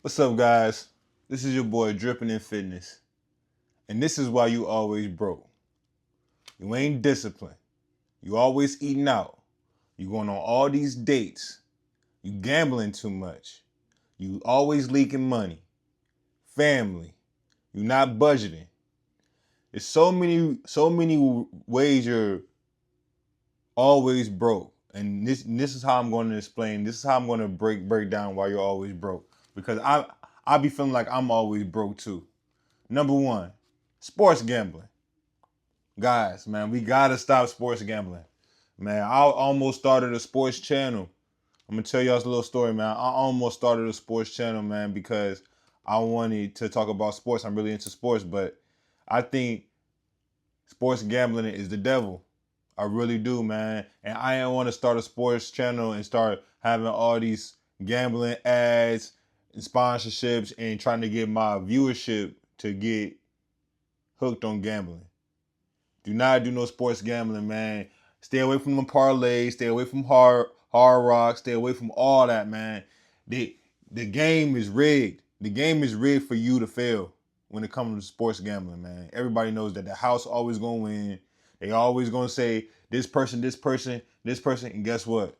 What's up, guys? This is your boy Drippin' in Fitness, and this is why you always broke. You ain't disciplined. You always eating out. You going on all these dates. You gambling too much. You always leaking money. Family. You not budgeting. There's so many ways you're always broke, and this is how I'm going to explain. This is how I'm going to break down why you're always broke, because I be feeling like I'm always broke too. Number one, sports gambling. Guys, man, we gotta stop sports gambling. Man, I almost started a sports channel. I'm gonna tell y'all a little story, man. I almost started a sports channel, man, because I wanted to talk about sports. I'm really into sports, but I think sports gambling is the devil. I really do, man. And I didn't want to start a sports channel and start having all these gambling ads and sponsorships and trying to get my viewership to get hooked on gambling. Do not do no sports gambling, man. Stay away from the parlays. Stay away from hard rock. Stay away from all that, man. The game is rigged. The game is rigged for you to fail when it comes to sports gambling, man. Everybody knows that the house always gonna win. They always gonna say this person, this person, this person, and guess what?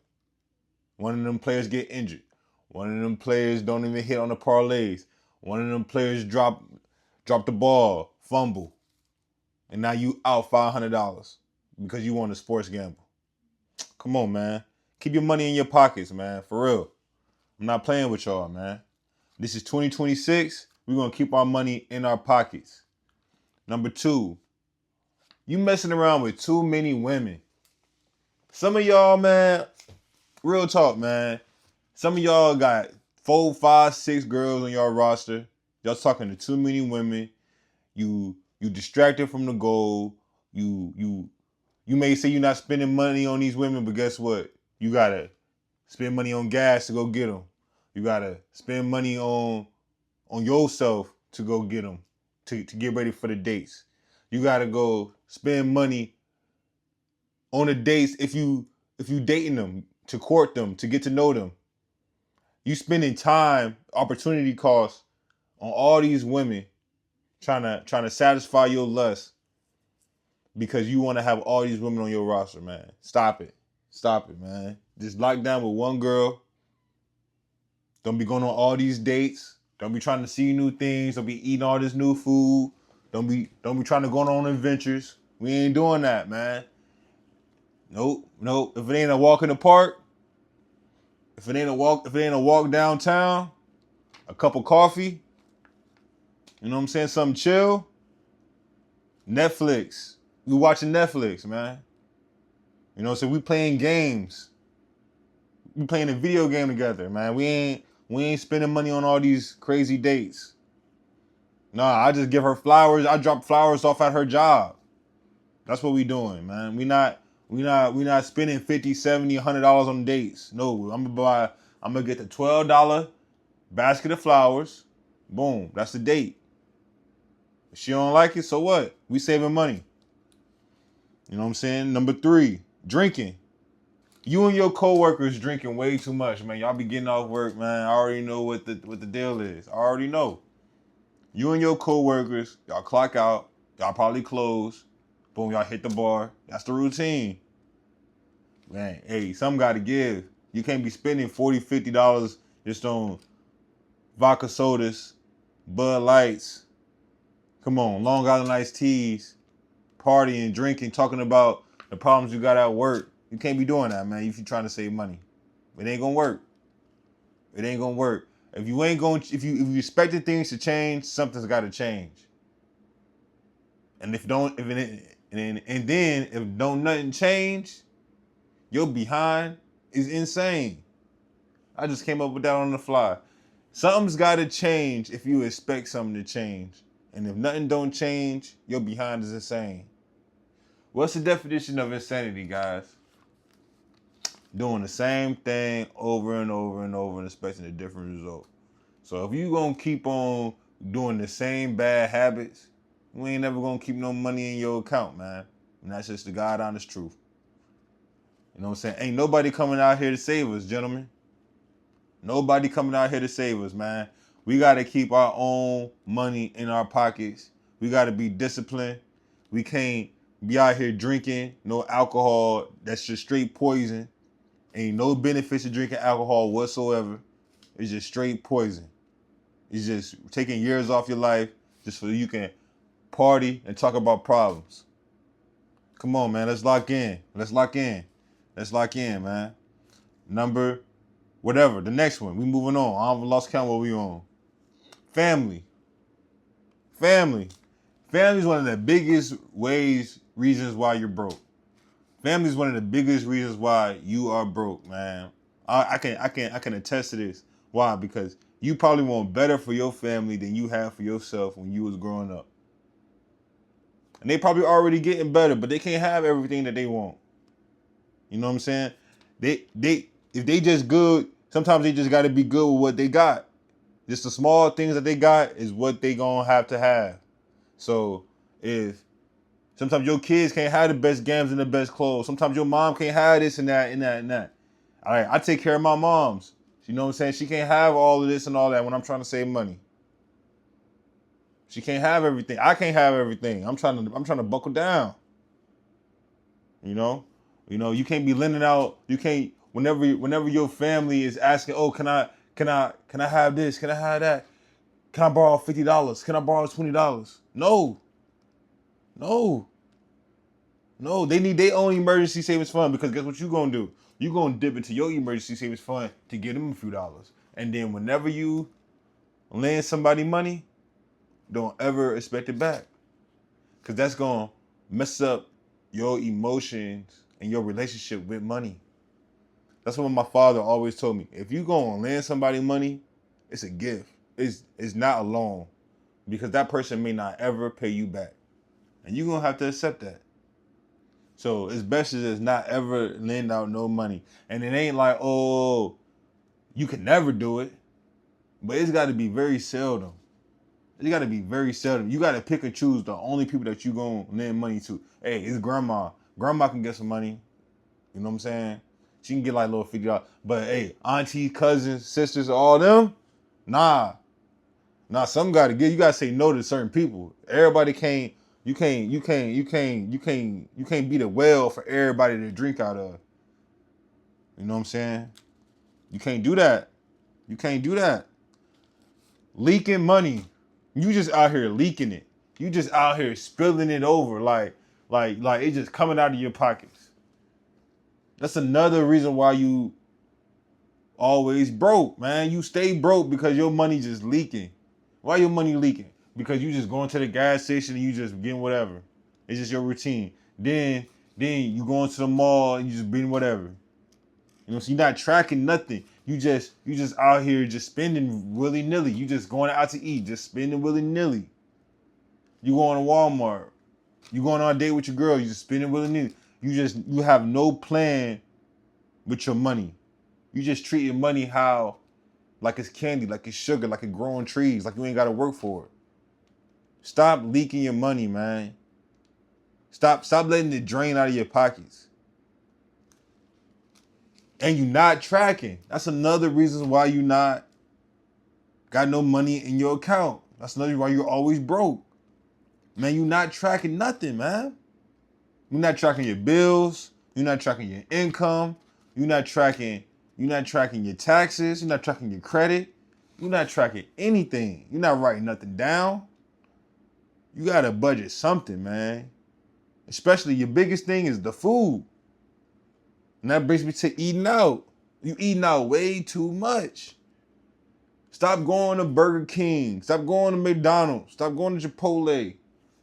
One of them players get injured. One of them players don't even hit on the parlays. One of them players drop the ball, fumble, and now you out $500 because you want a sports gamble. Come on, man. Keep your money in your pockets, man. For real. I'm not playing with y'all, man. This is 2026. We're going to keep our money in our pockets. Number two, you messing around with too many women. Some of y'all, man, real talk, man. Some of y'all got 4, 5, 6 girls on your roster. Y'all talking to too many women. You distracted from the goal. You may say you're not spending money on these women, but guess what? You gotta spend money on gas to go get them. You gotta spend money on yourself to go get them, to get ready for the dates. You gotta go spend money on the dates if you dating them, to court them, to get to know them. You spending time, opportunity costs on all these women trying to satisfy your lust because you want to have all these women on your roster, man. Stop it. Stop it, man. Just lock down with one girl. Don't be going on all these dates. Don't be trying to see new things. Don't be eating all this new food. Don't be trying to go on adventures. We ain't doing that, man. Nope. If it ain't a walk in the park, if it ain't a walk downtown, a cup of coffee, you know what I'm saying? Something chill. Netflix. We watching Netflix, man. You know, so we playing games. We playing a video game together, man. We ain't spending money on all these crazy dates. Nah, I just give her flowers. I drop flowers off at her job. That's what we doing, man. We not spending 50, 70, $100 on dates. No, I'm gonna get the $12 basket of flowers. Boom, that's the date. If she don't like it, so what? We saving money. You know what I'm saying? Number three, drinking. You and your coworkers drinking way too much, man. Y'all be getting off work, man. I already know what the deal is. I already know. You and your coworkers, y'all clock out. Y'all probably close. Boom, y'all hit the bar. That's the routine. Man, hey, some got to give. You can't be spending $40, $50 just on vodka sodas, Bud Lights. Come on, Long Island iced teas, partying, drinking, talking about the problems you got at work. You can't be doing that, man, if you're trying to save money. It ain't gonna work. It ain't gonna work. If you expected things to change, something's gotta change. And if don't nothing change, your behind is insane. I just came up with that on the fly. Something's gotta change if you expect something to change. And if nothing don't change, your behind is insane. What's the definition of insanity, guys? Doing the same thing over and over and over and expecting a different result. So if you gonna keep on doing the same bad habits, we ain't never gonna keep no money in your account, man. And that's just the God honest truth. You know what I'm saying? Ain't nobody coming out here to save us, gentlemen. Nobody coming out here to save us, man. We got to keep our own money in our pockets. We got to be disciplined. We can't be out here drinking no alcohol. That's just straight poison. Ain't no benefits to drinking alcohol whatsoever. It's just straight poison. It's just taking years off your life just so you can party and talk about problems. Come on, man. Let's lock in. Let's lock in. Let's lock in, man. Number, whatever. The next one. We moving on. I haven't lost count what we on. Family. Family. Family is one of the biggest reasons why you're broke. Family is one of the biggest reasons why you are broke, man. I can attest to this. Why? Because you probably want better for your family than you had for yourself when you was growing up. And they probably already getting better, but they can't have everything that they want. You know what I'm saying? They if they just good, sometimes they just got to be good with what they got. Just the small things that they got is what they gonna have to have. So if sometimes your kids can't have the best games and the best clothes, sometimes your mom can't have this and that and that and that. All right, I take care of my moms. You know what I'm saying? She can't have all of this and all that when I'm trying to save money. She can't have everything. I can't have everything. I'm trying to buckle down. You know, you can't be lending out. You can't whenever your family is asking, oh, can I have this? Can I have that? Can I borrow $50? Can I borrow $20? No. They need their own emergency savings fund because guess what you gonna do? You gonna dip into your emergency savings fund to give them a few dollars, and then whenever you lend somebody money, don't ever expect it back, because that's gonna mess up your emotions and your relationship with money. That's what my father always told me. If you gonna lend somebody money, it's a gift. It's not a loan, because that person may not ever pay you back, and you're gonna have to accept that. So it's best to just not ever lend out no money. And it ain't like, oh, you can never do it, but it's got to be very seldom. It got to be very seldom. You got to pick and choose the only people that you gonna lend money to. Hey, it's grandma. Grandma can get some money. You know what I'm saying? She can get like a little $50. But hey, auntie, cousins, sisters, all them, nah. Some gotta get. You gotta say no to certain people. Everybody can't. You can't be the well for everybody to drink out of. You know what I'm saying? You can't do that. You can't do that. Leaking money. You just out here leaking it. You just out here spilling it over like it's just coming out of your pockets. That's another reason why you always broke, man. You stay broke because your money just leaking. Why your money leaking? Because you just going to the gas station and you just getting whatever. It's just your routine. Then you going to the mall and you just getting whatever. You know, so you're not tracking nothing. You just out here just spending willy-nilly. You just going out to eat, just spending willy-nilly. You going to Walmart. You going on a date with your girl, you just spending willy-nilly. You have no plan with your money. You just treat your money like it's candy, like it's sugar, like it's growing trees, like you ain't got to work for it. Stop leaking your money, man. Stop letting it drain out of your pockets. And you not tracking. That's another reason why you not got no money in your account. That's another reason why you're always broke. Man, you not tracking nothing, man. You're not tracking your bills. You're not tracking your income. You're not tracking your taxes. You're not tracking your credit. You're not tracking anything. You're not writing nothing down. You got to budget something, man. Especially your biggest thing is the food. And that brings me to eating out. You eating out way too much. Stop going to Burger King. Stop going to McDonald's. Stop going to Chipotle.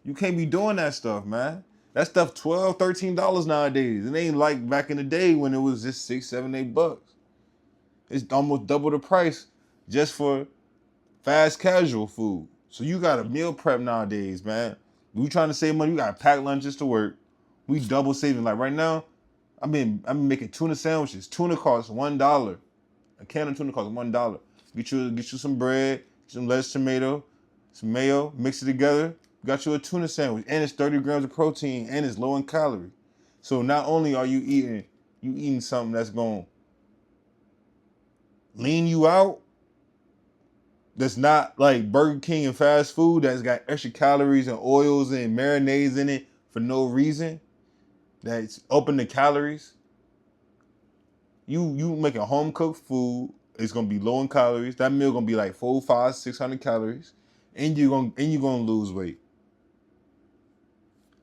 You can't be doing that stuff, man. That stuff $12, $13 nowadays. It ain't like back in the day when it was just $6, $7, $8. It's almost double the price just for fast casual food. So you got to meal prep nowadays, man. We trying to save money. You got to pack lunches to work. We double saving. Like right now, I've been making tuna sandwiches. Tuna costs $1. A can of tuna costs $1. Get you some bread, some lettuce, tomato, some mayo, mix it together. Got you a tuna sandwich, and it's 30 grams of protein, and it's low in calorie. So not only are you eating something that's going to lean you out, that's not like Burger King and fast food that's got extra calories and oils and marinades in it for no reason, that's open the calories. You making home cooked food, it's gonna be low in calories. That meal gonna be like 4, 5, 600 calories, and you're gonna lose weight.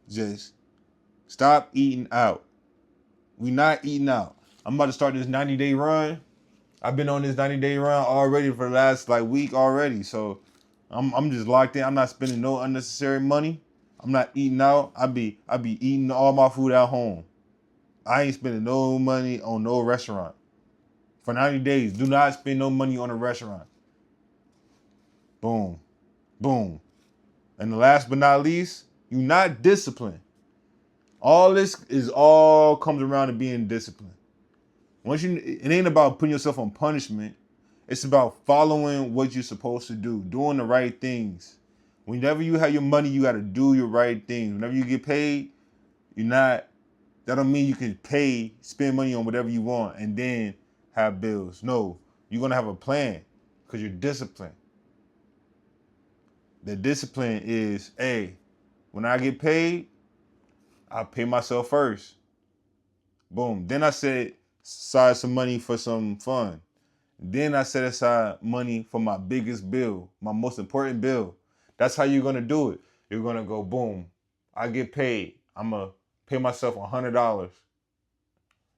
Just stop eating out. We not eating out. I'm about to start this 90-day run. I've been on this 90-day run already for the last like week already. So I'm just locked in. I'm not spending no unnecessary money. I'm not eating out. I be eating all my food at home. I ain't spending no money on no restaurant. For 90 days, do not spend no money on a restaurant. Boom. Boom. And the last but not least, you not disciplined. All this is all comes around to being disciplined. It ain't about putting yourself on punishment. It's about following what you're supposed to do, doing the right things. Whenever you have your money, you got to do your right things. Whenever you get paid, that don't mean you can spend money on whatever you want and then have bills. No, you're going to have a plan because you're disciplined. The discipline is, hey, when I get paid, I pay myself first. Boom. Then I set aside some money for some fun. Then I set aside money for my biggest bill, my most important bill. That's how you're going to do it. You're going to go, boom, I get paid. I'm going to pay myself $100.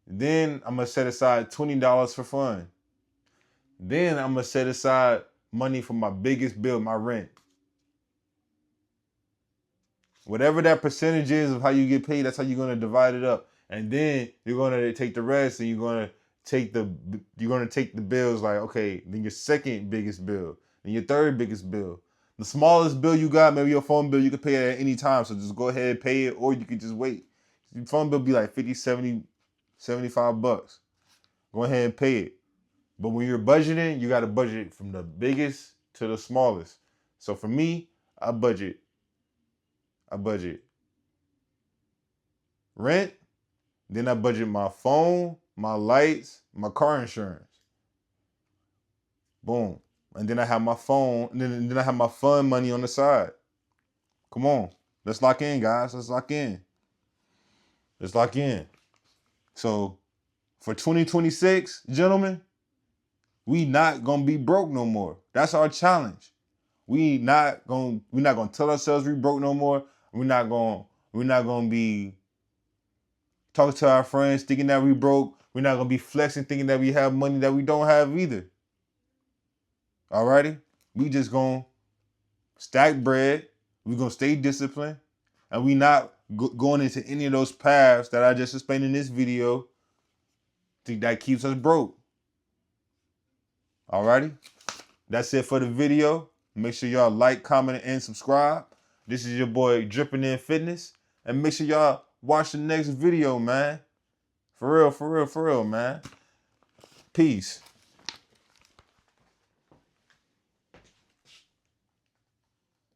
Then I'm going to set aside $20 for fun. Then I'm going to set aside money for my biggest bill, my rent. Whatever that percentage is of how you get paid, that's how you're going to divide it up. And then you're going to take the rest and you're going to take the bills like, okay, then your second biggest bill, then your third biggest bill. The smallest bill you got, maybe your phone bill, you can pay it at any time. So just go ahead and pay it, or you can just wait. Your phone bill be like 50, 70, 75 bucks. Go ahead and pay it. But when you're budgeting, you got to budget from the biggest to the smallest. So for me, I budget rent, then I budget my phone, my lights, my car insurance. Boom. And then I have my phone, and then I have my fun money on the side. Come on. Let's lock in, guys. Let's lock in. So for 2026, gentlemen, we not gonna be broke no more. That's our challenge. We're not gonna tell ourselves we broke no more. We're not gonna be talking to our friends thinking that we broke. We're not gonna be flexing thinking that we have money that we don't have either. Alrighty? We just gonna stack bread. We're gonna stay disciplined. And we not going into any of those paths that I just explained in this video that keeps us broke. Alrighty? That's it for the video. Make sure y'all like, comment, and subscribe. This is your boy Dripping in Fitness. And make sure y'all watch the next video, man. For real, man. Peace.